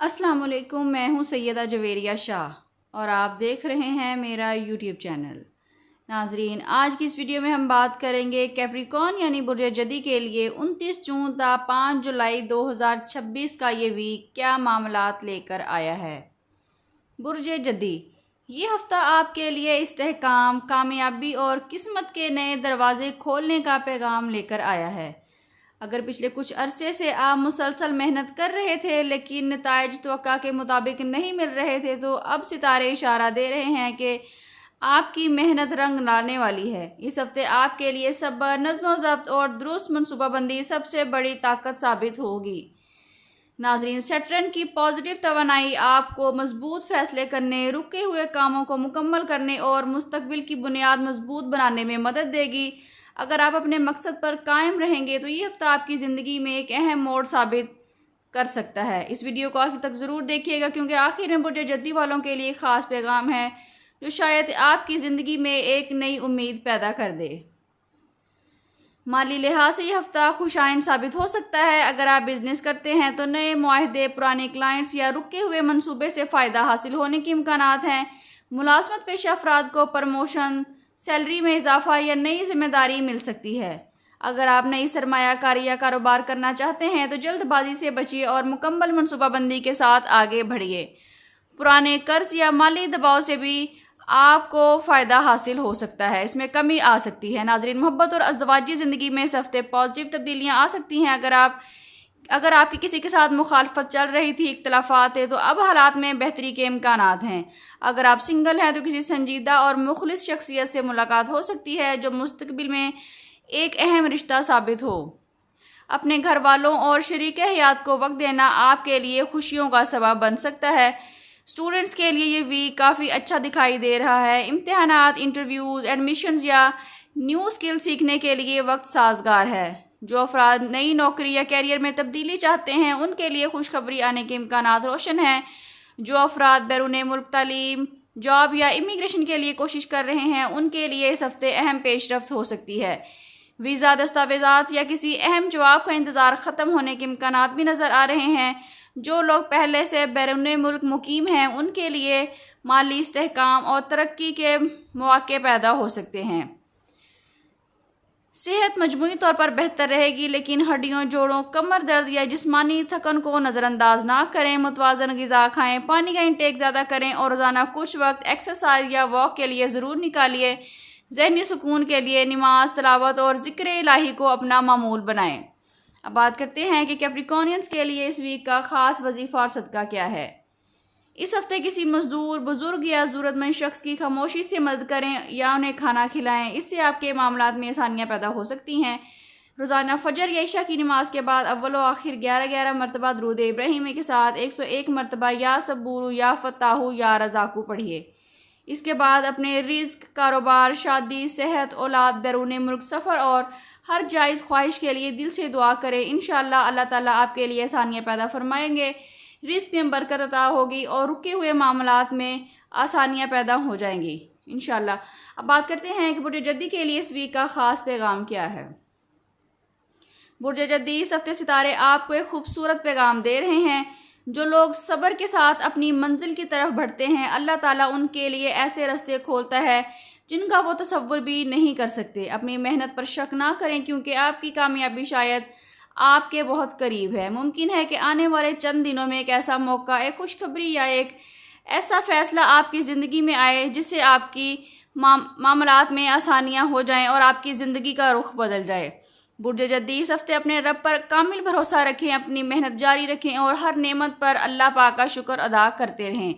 अस्सलाम वालेकुम। मैं हूं सैयदा जवेरिया शाह और आप देख रहे हैं मेरा यूट्यूब चैनल। नाजरीन, आज की इस वीडियो में हम बात करेंगे कैप्रिकॉर्न यानी बुर्ज जदी के लिए 29 जून ता 5 जुलाई 2026 का ये वीक क्या मामलात लेकर आया है। बुर्ज जदी, ये हफ्ता आपके लिए इस्तेहकाम, कामयाबी और किस्मत के नए दरवाजे खोलने का पैगाम लेकर आया है। अगर पिछले कुछ अरसे से आप मुसलसल मेहनत कर रहे थे लेकिन नताइज तवक्का के मुताबिक नहीं मिल रहे थे, तो अब सितारे इशारा दे रहे हैं कि आपकी मेहनत रंग लाने वाली है। इस हफ्ते आपके लिए सब्र, नज़्म व ज़ब्त और दुरुस्त मनसूबाबंदी सबसे बड़ी ताकत साबित होगी। नाजरीन, सैटर्न की पॉजिटिव तवानाई आपको मजबूत फैसले करने, रुके हुए कामों को मुकम्मल करने और मुस्तकबिल की बुनियाद मजबूत बनाने में मदद देगी। अगर आप अपने मकसद पर कायम रहेंगे तो ये हफ्ता आपकी ज़िंदगी में एक अहम मोड़ साबित कर सकता है। इस वीडियो को आखिर तक ज़रूर देखिएगा क्योंकि आखिर में बुर्ज जदी वालों के लिए ख़ास पैगाम है जो शायद आपकी ज़िंदगी में एक नई उम्मीद पैदा कर दे। माली लिहाज से यह हफ्ता खुशाइन साबित हो सकता है। अगर आप बिजनेस करते हैं तो नए मुआहदे, पुराने क्लाइंट्स या रुके हुए मंसूबे से फ़ायदा हासिल होने के इम्कानात हैं। मुलाजमत पेशा अफराद को प्रमोशन, सैलरी में इजाफा या नई जिम्मेदारी मिल सकती है। अगर आप नई सरमायाकारी या कारोबार करना चाहते हैं तो जल्दबाजी से बचिए और मुकम्मल मनसूबाबंदी के साथ आगे बढ़िए। पुराने कर्ज या माली दबाव से भी आपको फ़ायदा हासिल हो सकता है, इसमें कमी आ सकती है। नाजरीन, मोहब्बत और अज़दवाजी ज़िंदगी में इस हफ्ते पॉजिटिव तब्दीलियाँ आ सकती हैं। अगर आपकी किसी के साथ मुखालफत चल रही थी, इख्तलाफात है, तो अब हालात में बेहतरी के इम्कानात हैं। अगर आप सिंगल हैं तो किसी संजीदा और मुखलिस शख्सियत से मुलाकात हो सकती है जो मुस्तकबिल में एक अहम रिश्ता साबित हो। अपने घर वालों और शरीक हयात को वक्त देना आपके लिए खुशियों का सबब बन सकता है। स्टूडेंट्स के लिए ये वीक काफ़ी अच्छा दिखाई दे रहा है। इम्तिहानात, इंटरव्यूज़, एडमिशन्स या न्यू स्किल सीखने के लिए वक्त साजगार है। जो अफराद नई नौकरी या कैरियर में तब्दीली चाहते हैं उनके लिए खुशखबरी आने के इम्कानात रोशन हैं। जो अफराद बैरून मुल्क तालीम, जॉब या इमिग्रेशन के लिए कोशिश कर रहे हैं उनके लिए इस हफ्ते अहम पेशरफ्त हो सकती है। वीज़ा, दस्तावेज़ात या किसी अहम जवाब का इंतज़ार ख़त्म होने के इम्कानात भी नज़र आ रहे हैं। जो लोग पहले से बैरून मुल्क मुकीम हैं उनके लिए माली इस्तेहकाम और तरक्की के मौके पैदा हो सकते हैं। सेहत मजमूई तौर पर बेहतर रहेगी लेकिन हड्डियों, जोड़ों, कमर दर्द या जिस्मानी थकन को नज़रअंदाज ना करें। मुतवाज़न ग़िज़ा खाएं, पानी का इंटेक ज़्यादा करें और रोज़ाना कुछ वक्त एक्सरसाइज या वॉक के लिए ज़रूर निकालिए। ज़हनी सुकून के लिए नमाज, तिलावत और ज़िक्र इलाही को अपना मामूल बनाएं। अब बात करते हैं कि कैप्रिकॉर्नियंस के लिए इस वीक का ख़ास वजीफ़ा और सदका क्या है। इस हफ्ते किसी मजदूर, बुजुर्ग या ज़रूरतमंद शख्स की खामोशी से मदद करें या उन्हें खाना खिलाएं। इससे आपके मामलात में आसानियाँ पैदा हो सकती हैं। रोज़ाना फजर या इशा की नमाज के बाद अव्वल व आखिर 11-11 मरतबा दुरूद इब्राहिमी के साथ 101 मरतबा या सबूरू या फताहू या रज़ाकू पढ़िए। इसके बाद अपने रिज़्क, कारोबार, शादी, सेहत, औलाद, बैरून मुल्क सफ़र और हर जायज़ ख्वाहिश के लिए दिल से दुआ करें। इंशाअल्लाह अल्लाह ताला आपके लिए आसानियाँ पैदा फरमाएंगे, रिस्क में बरकत अता होगी और रुके हुए मामलात में आसानियाँ पैदा हो जाएंगी इंशाअल्लाह। अब बात करते हैं कि बुर्ज जदी के लिए इस वीक का ख़ास पैगाम क्या है। बुर्ज जदी, इस हफ्ते सितारे आपको एक खूबसूरत पैगाम दे रहे हैं। जो लोग सब्र के साथ अपनी मंजिल की तरफ बढ़ते हैं, अल्लाह ताला उनके लिए ऐसे रास्ते खोलता है जिनका वो तसव्वुर भी नहीं कर सकते। अपनी मेहनत पर शक ना करें क्योंकि आपकी कामयाबी शायद आपके बहुत करीब है। मुमकिन है कि आने वाले चंद दिनों में एक ऐसा मौका, एक खुशखबरी या एक ऐसा फ़ैसला आपकी ज़िंदगी में आए जिससे आपकी मामलात में आसानियाँ हो जाएं और आपकी ज़िंदगी का रुख बदल जाए। बुर्ज जदी, इस हफ्ते अपने रब पर कामिल भरोसा रखें, अपनी मेहनत जारी रखें और हर नेमत पर अल्लाह पाक का शुक्र अदा करते रहें।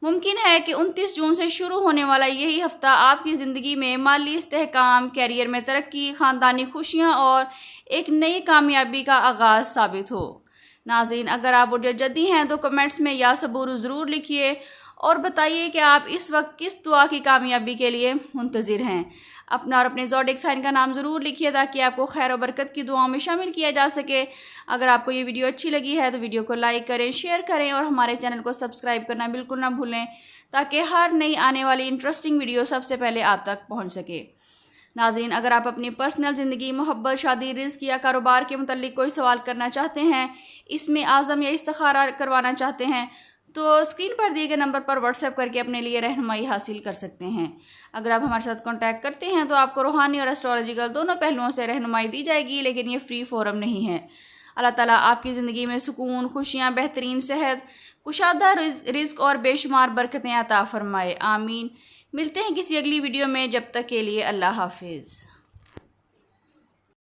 मुमकिन है कि 29 जून से शुरू होने वाला यही हफ्ता आपकी ज़िंदगी में माली इस्तेहकाम, कैरियर में तरक्की, ख़ानदानी खुशियाँ और एक नई कामयाबी का आगाज़ साबित हो। नाज़रीन, अगर आप बुर्ज जदी हैं तो कमेंट्स में या सबूर ज़रूर लिखिए और बताइए कि आप इस वक्त किस दुआ की कामयाबी के लिए मुंतज़िर हैं। अपना और अपने ज़ोडिएक साइन का नाम ज़रूर लिखिए ताकि आपको खैर और बरकत की दुआओं में शामिल किया जा सके। अगर आपको ये वीडियो अच्छी लगी है तो वीडियो को लाइक करें, शेयर करें और हमारे चैनल को सब्सक्राइब करना बिल्कुल ना भूलें ताकि हर नई आने वाली इंटरेस्टिंग वीडियो सबसे पहले आप तक पहुँच सके। ناظرین، اگر آپ اپنی پرسنل زندگی، محبت، شادی، رزق یا کاروبار کے متعلق کوئی سوال کرنا چاہتے ہیں، اسم اعظم یا استخارہ کروانا چاہتے ہیں تو اسکرین پر دیے گئے نمبر پر واٹس ایپ کر کے اپنے لیے رہنمائی حاصل کر سکتے ہیں۔ اگر آپ ہمارے ساتھ کانٹیکٹ کرتے ہیں تو آپ کو روحانی اور اسٹرالوجیکل دونوں پہلوؤں سے رہنمائی دی جائے گی، لیکن یہ فری فورم نہیں ہے۔ اللہ تعالیٰ آپ کی زندگی میں سکون، خوشیاں، بہترین صحت، کشادہ رزق اور بے شمار برکتیں عطا فرمائے، آمین۔ ملتے ہیں کسی اگلی ویڈیو میں، جب تک کے لیے اللہ حافظ۔